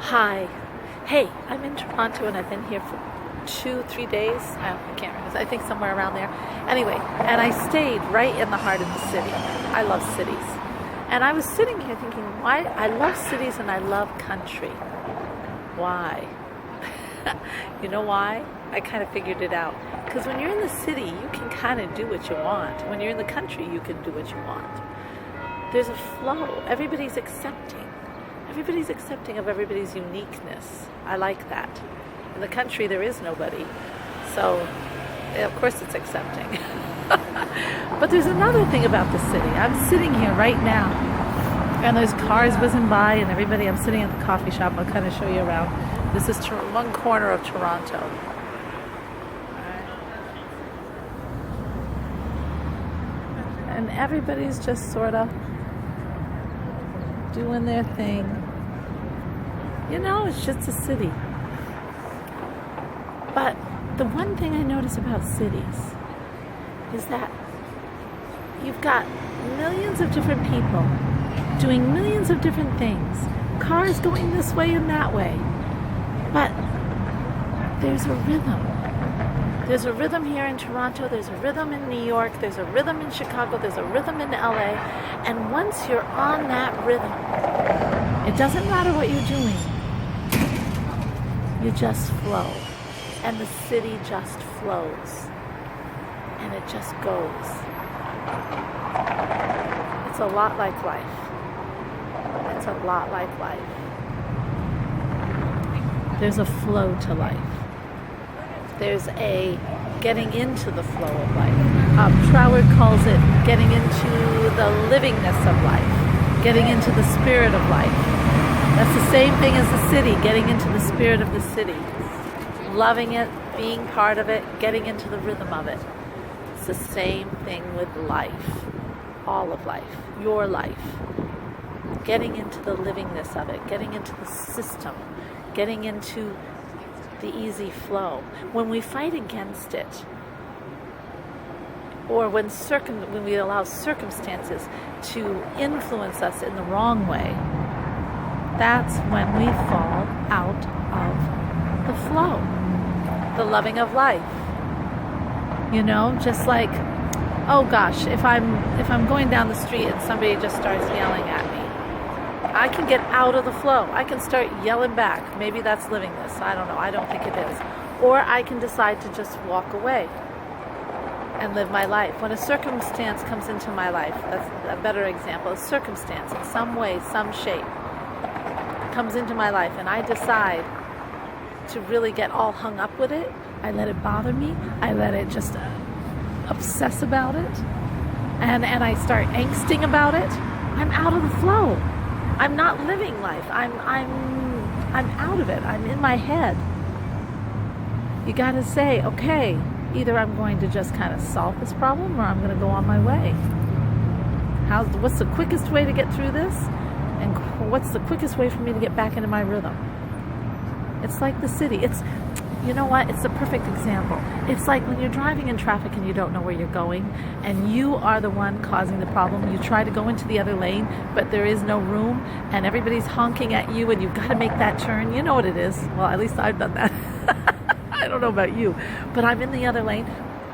Hi. Hey, I'm in Toronto and I've been here for 2, 3 days. I can't remember. I think somewhere around there. Anyway, and I stayed right in the heart of the city. I love cities. And I was sitting here thinking, why? I love cities and I love country. Why? You know why? I kind of figured it out. Because when you're in the city, you can kind of do what you want. When you're in the country, you can do what you want. There's a flow. Everybody's accepting. Everybody's accepting of everybody's uniqueness. I like that. In the country, there is nobody. So, yeah, of course it's accepting. But there's another thing about the city. I'm sitting here right now, and there's cars whizzing by, and everybody, I'm sitting at the coffee shop. I'll kind of show you around. This is one corner of Toronto. And everybody's just sort of doing their thing. You know, it's just a city. But the one thing I notice about cities is that you've got millions of different people doing millions of different things. Cars going this way and that way. But there's a rhythm. There's a rhythm here in Toronto, there's a rhythm in New York, there's a rhythm in Chicago, there's a rhythm in LA, and once you're on that rhythm, it doesn't matter what you're doing, you just flow, and the city just flows, and it just goes. It's a lot like life. It's a lot like life. There's a flow to life. There's a getting into the flow of life. Troward calls it getting into the livingness of life, getting into the spirit of life. That's the same thing as the city, getting into the spirit of the city, loving it, being part of it, getting into the rhythm of it. It's the same thing with life, all of life, your life. Getting into the livingness of it, getting into the system, getting into the easy flow. When we fight against it, or when we allow circumstances to influence us in the wrong way, that's when we fall out of the flow, the loving of life. You know, just like, oh gosh, if I'm going down the street and somebody just starts yelling at me, I can get out of the flow. I can start yelling back. Maybe that's living this. I don't know. I don't think it is. Or I can decide to just walk away and live my life. When a circumstance comes into my life, that's a better example. A circumstance in some way, some shape comes into my life, and I decide to really get all hung up with it. I let it bother me. I let it just obsess about it. And I start angsting about it. I'm out of the flow. I'm not living life. I'm out of it. I'm in my head. You got to say, okay, either I'm going to just kind of solve this problem or I'm going to go on my way. What's the quickest way to get through this? And what's the quickest way for me to get back into my rhythm? It's like the city. You know what? It's the perfect example. It's like when you're driving in traffic and you don't know where you're going, and you are the one causing the problem. You try to go into the other lane, but there is no room, and everybody's honking at you, and you've got to make that turn. You know what it is. Well, at least I've done that. I don't know about you, but I'm in the other lane,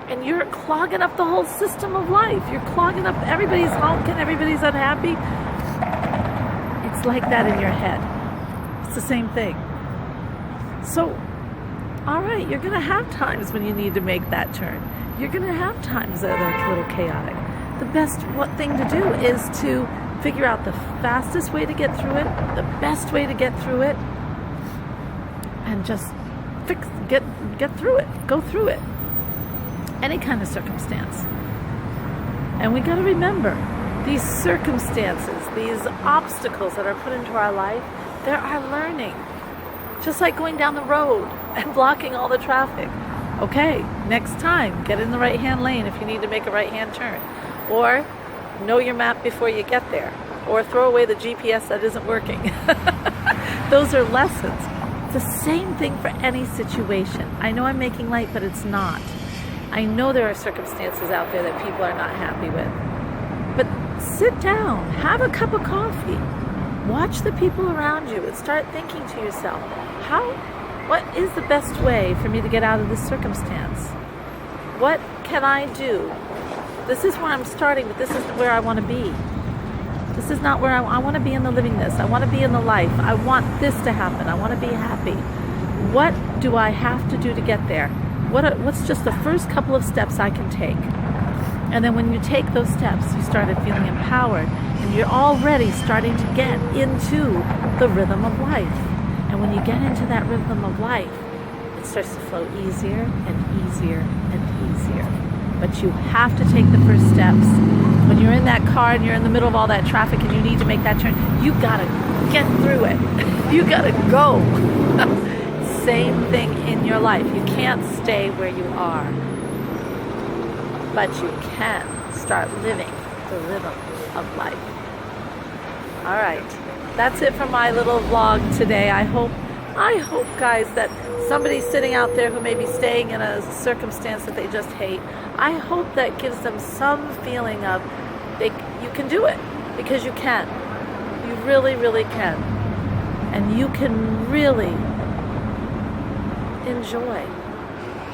and you're clogging up the whole system of life. You're clogging up, everybody's honking, everybody's unhappy. It's like that in your head. It's the same thing. So, all right, you're going to have times when you need to make that turn. You're going to have times that are a little chaotic. The best thing to do is to figure out the fastest way to get through it, the best way to get through it, and just get through it, go through it. Any kind of circumstance. And we got to remember, these circumstances, these obstacles that are put into our life, they're our learning. Just like going down the road and blocking all the traffic. Okay, next time, get in the right-hand lane if you need to make a right-hand turn. Or know your map before you get there. Or throw away the GPS that isn't working. Those are lessons. It's the same thing for any situation. I know I'm making light, but it's not. I know there are circumstances out there that people are not happy with. But sit down, have a cup of coffee. Watch the people around you and start thinking to yourself, what is the best way for me to get out of this circumstance? What can I do? This is where I'm starting, but this isn't where I want to be. This is not where I want to be in the living this. I want to be in the life. I want this to happen. I want to be happy. What do I have to do to get there? What's just the first couple of steps I can take? And then when you take those steps, you started feeling empowered, and you're already starting to get into the rhythm of life. And when you get into that rhythm of life, it starts to flow easier and easier and easier. But you have to take the first steps. When you're in that car and you're in the middle of all that traffic and you need to make that turn, you gotta get through it. You gotta go. Same thing in your life. You can't stay where you are, but you can start living the rhythm of life. All right, that's it for my little vlog today. I hope, guys, that somebody sitting out there who may be staying in a circumstance that they just hate, I hope that gives them some feeling of you can do it, because you can. You really, really can. And you can really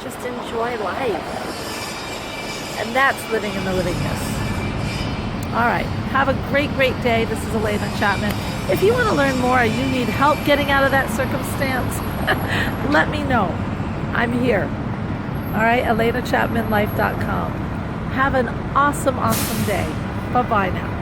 just enjoy life. And that's living in the livingness. All right, have a great, great day. This is Alena Chapman. If you want to learn more or you need help getting out of that circumstance, let me know. I'm here. All right, AlenaChapmanLife.com. Have an awesome, awesome day. Bye-bye now.